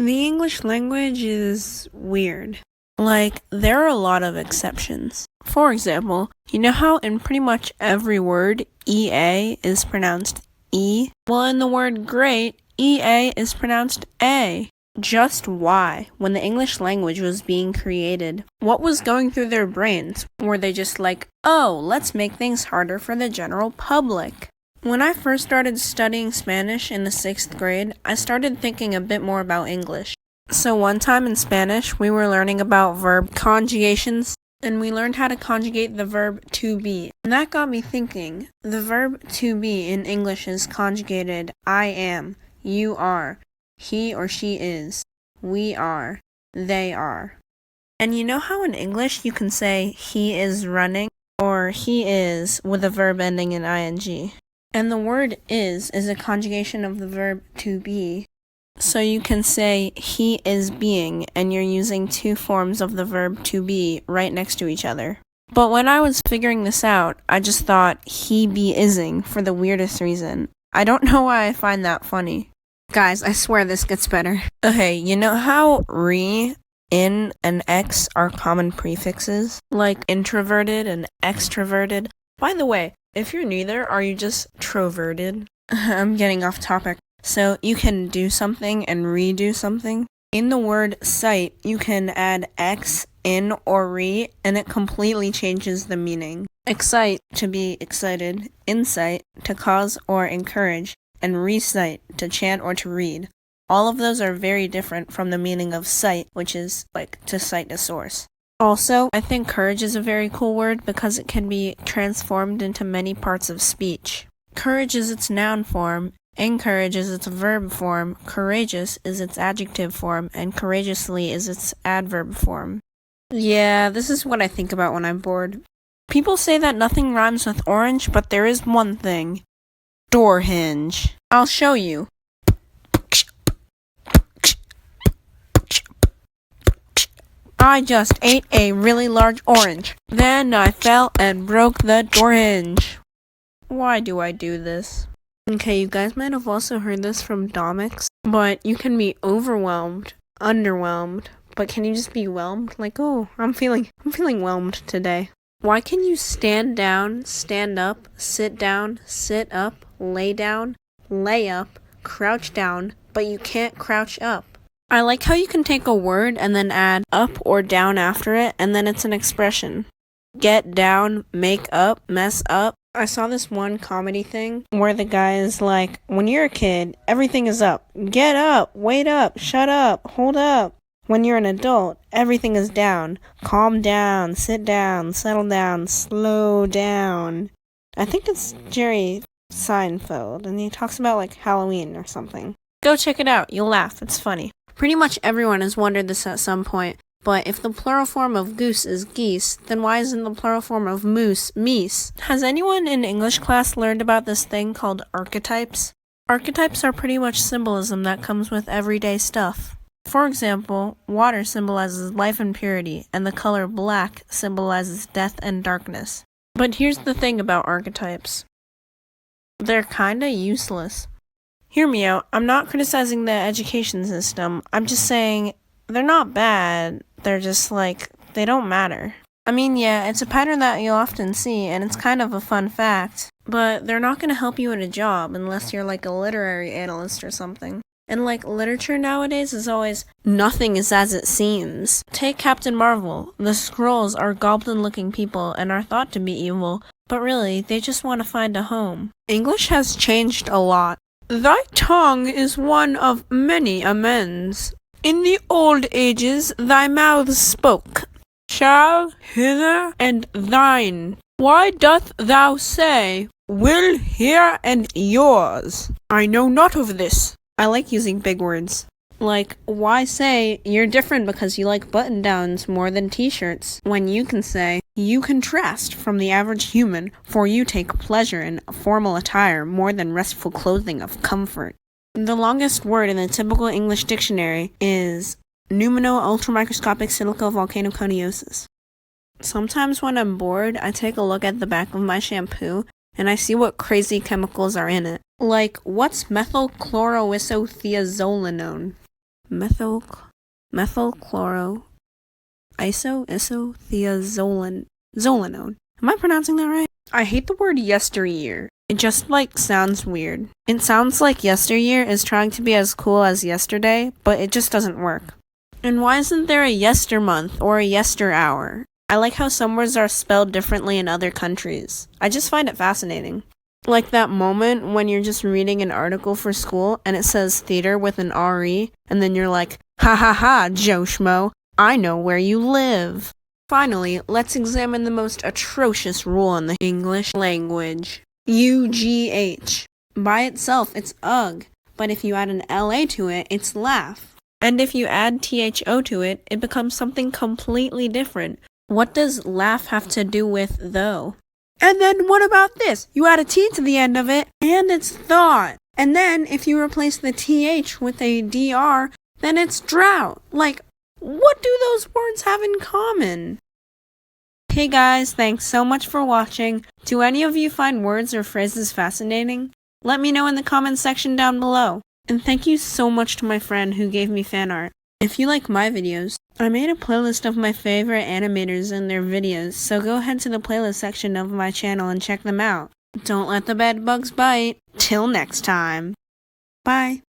The English language is weird. Like, there are a lot of exceptions. For example, you know how in pretty much every word, EA is pronounced E? Well, in the word great, EA is pronounced A. Just why, when the English language was being created, what was going through their brains? Were they just like, oh, let's make things harder for the general public? When I first started studying Spanish in the 6th grade, I started thinking a bit more about English. So one time in Spanish, we were learning about verb conjugations, and we learned how to conjugate the verb to be. And that got me thinking, the verb to be in English is conjugated I am, you are, he or she is, we are, they are. And you know how in English you can say he is running, or he is with a verb ending in ing? And the word is a conjugation of the verb to be. So you can say he is being, and you're using two forms of the verb to be right next to each other. But when I was figuring this out, I just thought he be ising for the weirdest reason. I don't know why I find that funny. Guys, I swear this gets better. Okay, you know how re, in, and x are common prefixes? Like introverted and extroverted? By the way, if you're neither, are you just troverted? I'm getting off topic. So you can do something and redo something. In the word sight, you can add x, in, or re, and it completely changes the meaning. Excite, to be excited. Incite, to cause or encourage. And recite, to chant or to read. All of those are very different from the meaning of cite, which is like to cite a source. Also, I think courage is a very cool word because it can be transformed into many parts of speech. Courage is its noun form, encourage is its verb form, courageous is its adjective form, and courageously is its adverb form. Yeah, this is what I think about when I'm bored. People say that nothing rhymes with orange, but there is one thing. Door hinge. I'll show you. I just ate a really large orange. Then I fell and broke the door hinge. Why do I do this? Okay, you guys might have also heard this from Domics, but you can be overwhelmed, underwhelmed, but can you just be whelmed? Like, oh, I'm feeling whelmed today. Why can you stand down, stand up, sit up, lay down, lay up, crouch down, but you can't crouch up? I like how you can take a word and then add up or down after it, and then it's an expression. Get down, make up, mess up. I saw this one comedy thing where the guy is like, when you're a kid, everything is up. Get up, wait up, shut up, hold up. When you're an adult, everything is down. Calm down, sit down, settle down, slow down. I think it's Jerry Seinfeld, and he talks about like Halloween or something. Go check it out, you'll laugh, it's funny. Pretty much everyone has wondered this at some point, but if the plural form of goose is geese, then why isn't the plural form of moose meese? Has anyone in English class learned about this thing called archetypes? Archetypes are pretty much symbolism that comes with everyday stuff. For example, water symbolizes life and purity, and the color black symbolizes death and darkness. But here's the thing about archetypes. They're kinda useless. Hear me out, I'm not criticizing the education system, I'm just saying they're not bad, they're just like, they don't matter. I mean, yeah, it's a pattern that you'll often see, and it's kind of a fun fact, but they're not gonna help you in a job unless you're like a literary analyst or something. And like, literature nowadays is always, nothing is as it seems. Take Captain Marvel, the Skrulls are goblin-looking people and are thought to be evil, but really, they just want to find a home. English has changed a lot. Thy tongue is one of many amends. In the old ages thy mouth spoke. Shall, hither, and thine. Why doth thou say, will, here, and yours? I know not of this. I like using big words. Like, why say you're different because you like button-downs more than t-shirts, when you can say, you contrast from the average human, for you take pleasure in formal attire more than restful clothing of comfort. The longest word in the typical English dictionary is pneumono-ultramicroscopic silicovolcanoconiosis. Sometimes when I'm bored, I take a look at the back of my shampoo, and I see what crazy chemicals are in it. Like, what's methylchloroisothiazolinone? methylchloro isothiozolinone. Am I pronouncing that right? I hate the word yesteryear. It just, sounds weird. It sounds like yesteryear is trying to be as cool as yesterday, but it just doesn't work. And why isn't there a yester month or a yester hour? I like how some words are spelled differently in other countries. I just find it fascinating. Like that moment when you're just reading an article for school and it says theater with an R-E, and then you're like, ha ha ha, Joe Schmo, I know where you live. Finally, let's examine the most atrocious rule in the English language. UGH. By itself, it's ugh, but if you add an LA to it, it's laugh. And if you add THO to it, it becomes something completely different. What does laugh have to do with though? And then what about this? You add a T to the end of it, and it's thought. And then if you replace the TH with a DR, then it's drought. What do those words have in common? Hey guys, thanks so much for watching. Do any of you find words or phrases fascinating? Let me know in the comments section down below. And thank you so much to my friend who gave me fan art. If you like my videos, I made a playlist of my favorite animators and their videos, so go ahead to the playlist section of my channel and check them out. Don't let the bed bugs bite. Till next time. Bye.